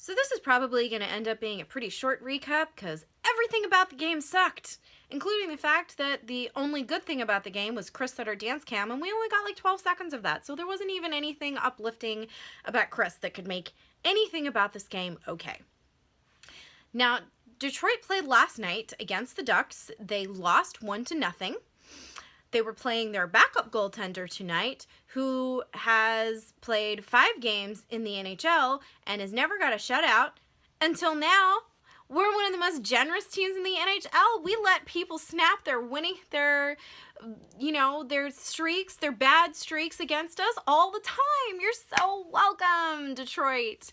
So this is probably going to end up being a pretty short recap because everything about the game sucked, including the fact that the only good thing about the game was Chris Sutter dance cam, and we only got like 12 seconds of that, so there wasn't even anything uplifting about Chris that could make anything about this game okay. Now, Detroit played last night against the Ducks. They lost 1-0. They were playing their backup goaltender tonight, who has played 5 games in the NHL and has never got a shutout until now. We're one of the most generous teams in the NHL. We let people snap their streaks, their bad streaks against us all the time. You're so welcome, Detroit.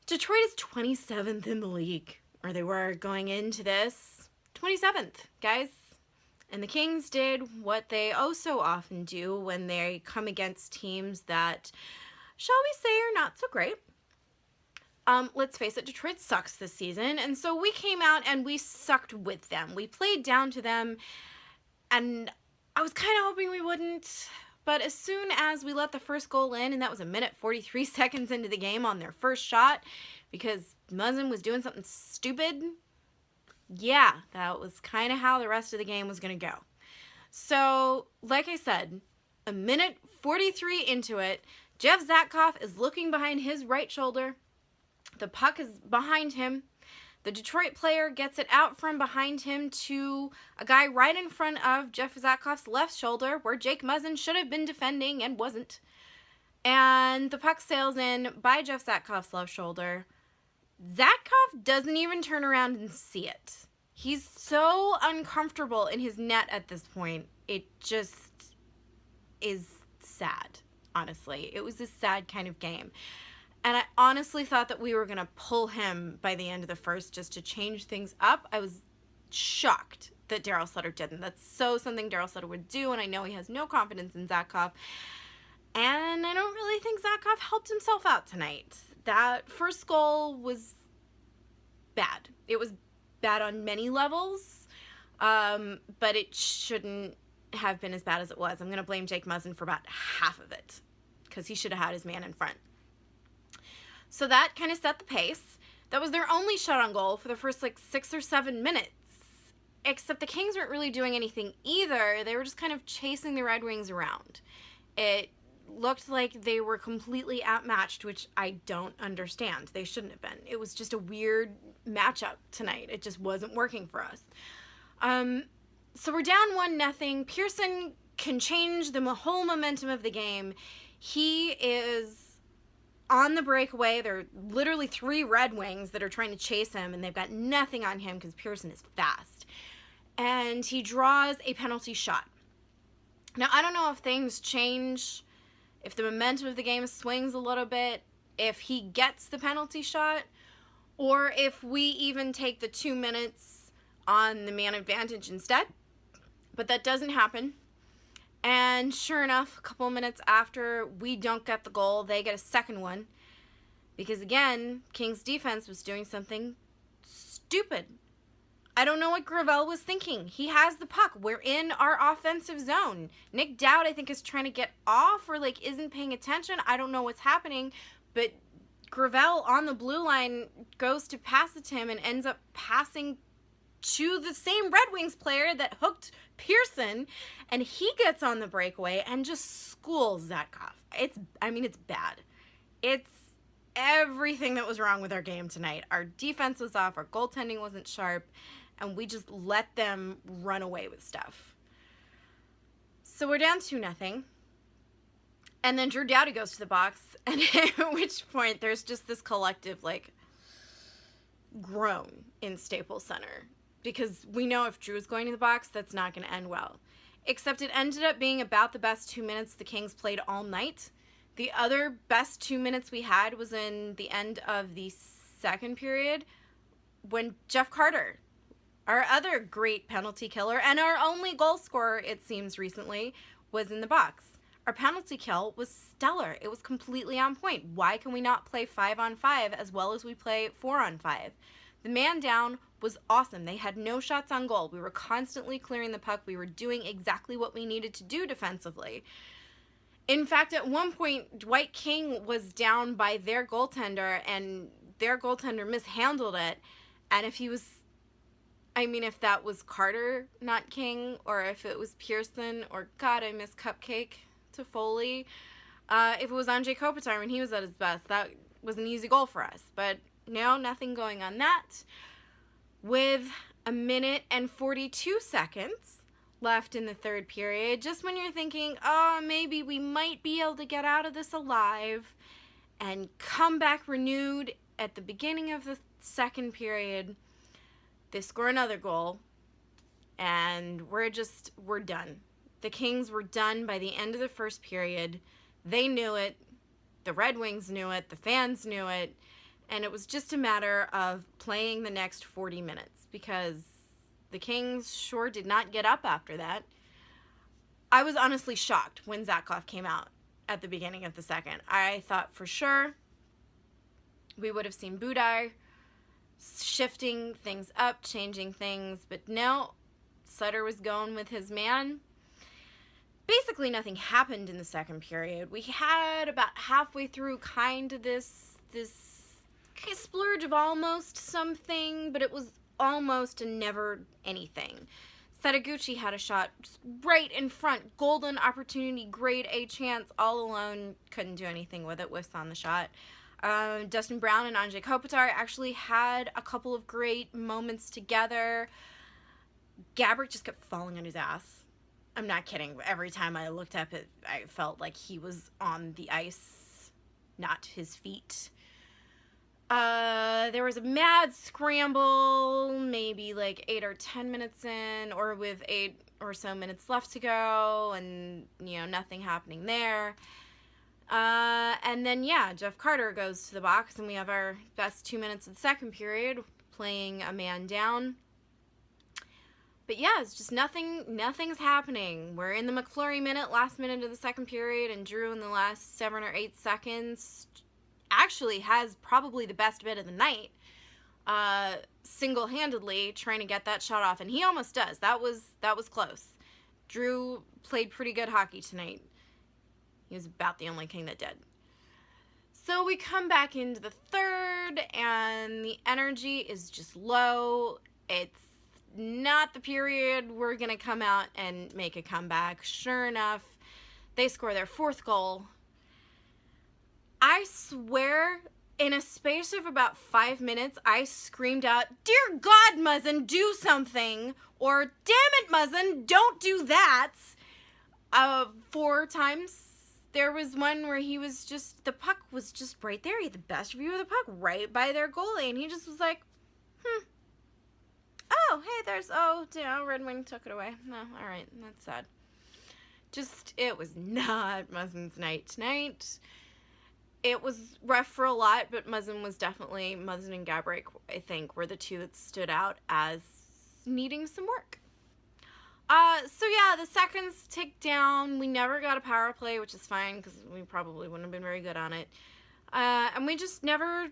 Detroit is 27th in the league, or they were going into this. 27th, guys. And the Kings did what they oh so often do when they come against teams that, shall we say, are not so great. Let's face it, Detroit sucks this season, and so we came out and we sucked with them. We played down to them, and I was kind of hoping we wouldn't, but as soon as we let the first goal in, and that was a minute 43 seconds into the game on their first shot, because Muzzin was doing something stupid, yeah, that was kind of how the rest of the game was going to go. So, like I said, a minute 43 into it, Jeff Zatkoff is looking behind his right shoulder. The puck is behind him. The Detroit player gets it out from behind him to a guy right in front of Jeff Zatkoff's left shoulder, where Jake Muzzin should have been defending and wasn't. And the puck sails in by Jeff Zatkoff's left shoulder. Zatkoff doesn't even turn around and see it. He's so uncomfortable in his net at this point. It just is sad, honestly. It was a sad kind of game. And I honestly thought that we were going to pull him by the end of the first just to change things up. I was shocked that Daryl Sutter didn't. That's so something Daryl Sutter would do, and I know he has no confidence in Zatkoff. And I don't really think Zatkoff helped himself out tonight. That first goal was bad. It was bad on many levels, but it shouldn't have been as bad as it was. I'm going to blame Jake Muzzin for about half of it because he should have had his man in front. So that kind of set the pace. That was their only shot on goal for the first 6 or 7 minutes, except the Kings weren't really doing anything either. They were just kind of chasing the Red Wings around. It looked like they were completely outmatched, which I don't understand. They shouldn't have been. It was just a weird matchup tonight. It just wasn't working for us. So we're down 1-0. Pearson can change the whole momentum of the game. He is on the breakaway. There are literally 3 Red Wings that are trying to chase him, and they've got nothing on him because Pearson is fast. And he draws a penalty shot. Now, I don't know if things change, if the momentum of the game swings a little bit, if he gets the penalty shot, or if we even take the 2 minutes on the man advantage instead. But that doesn't happen. And sure enough, a couple minutes after we don't get the goal, they get a second one. Because again, Kings defense was doing something stupid. I don't know what Gravel was thinking. He has the puck. We're in our offensive zone. Nick Dowd, I think, is trying to get off or isn't paying attention. I don't know what's happening. But Gravel on the blue line goes to pass it to him and ends up passing to the same Red Wings player that hooked Pearson, and he gets on the breakaway and just schools Zatkoff. It's bad. It's everything that was wrong with our game tonight. Our defense was off, our goaltending wasn't sharp, and we just let them run away with stuff. So we're down 2-0. And then Drew Doughty goes to the box, and at which point there's just this collective, groan in Staples Center. Because we know if Drew's going to the box, that's not going to end well. Except it ended up being about the best 2 minutes the Kings played all night. The other best 2 minutes we had was in the end of the second period when Jeff Carter, our other great penalty killer, and our only goal scorer, it seems recently, was in the box. Our penalty kill was stellar. It was completely on point. Why can we not play 5-on-5 as well as we play 4-on-5? The man down was awesome. They had no shots on goal. We were constantly clearing the puck. We were doing exactly what we needed to do defensively. In fact, at one point, Dwight King was down by their goaltender, and their goaltender mishandled it. And if if that was Carter, not King, or if it was Pearson, or God, I miss Cupcake to Foley. If it was Anze Kopitar when he was at his best, that was an easy goal for us. But no, nothing going on that. With 1:42 left in the third period, just when you're thinking, oh, maybe we might be able to get out of this alive and come back renewed at the beginning of the second period, they score another goal, and we're done. The Kings were done by the end of the first period. They knew it. The Red Wings knew it. The fans knew it. And it was just a matter of playing the next 40 minutes, because the Kings sure did not get up after that. I was honestly shocked when Zatkoff came out at the beginning of the second. I thought for sure we would have seen Budaj shifting things up, changing things, but no, Sutter was going with his man. Basically nothing happened in the second period. We had about halfway through kind of this splurge of almost something, but it was almost and never anything. Setaguchi had a shot right in front, golden opportunity, grade A chance, all alone, couldn't do anything with it, whiffs on the shot. Dustin Brown and Anze Kopitar actually had a couple of great moments together. Gaborik just kept falling on his ass. I'm not kidding. Every time I looked up, I felt like he was on the ice, not his feet. There was a mad scramble, maybe like 8 or 10 minutes in, or with 8 or so minutes left to go, and, nothing happening there. And then, Jeff Carter goes to the box, and we have our best 2 minutes of the second period, playing a man down. But it's just nothing's happening. We're in the McFlurry minute, last minute of the second period, and Drew in the last 7 or 8 seconds actually has probably the best bit of the night, single-handedly trying to get that shot off, and he almost does. That was close. Drew played pretty good hockey tonight. He was about the only King that did. So we come back into the third, and the energy is just low. It's not the period we're going to come out and make a comeback. Sure enough, they score their fourth goal. I swear, in a space of about 5 minutes, I screamed out, "Dear God, Muzzin, do something!" Or, "Damn it, Muzzin, don't do that!" 4 times. There was one where the puck was just right there. He had the best view of the puck right by their goalie, and he just was like, oh, hey, Red Wing took it away. No, all right, that's sad. It was not Muzzin's night tonight. It was rough for a lot, but Muzzin and Gaborik, I think, were the two that stood out as needing some work. The seconds ticked down. We never got a power play, which is fine, because we probably wouldn't have been very good on it. And we just never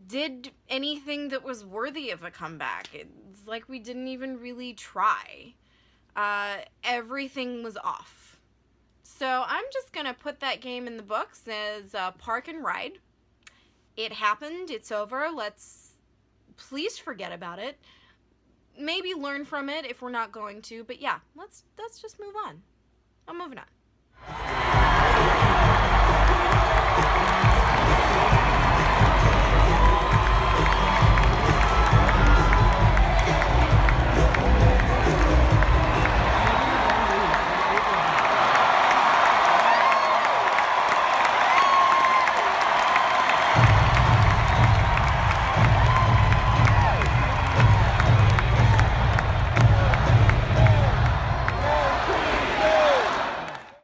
did anything that was worthy of a comeback. It's like we didn't even really try. Everything was off. So I'm just going to put that game in the books as park and ride. It happened. It's over. Let's please forget about it. Maybe learn from it if we're not going to. But let's just move on. I'm moving on.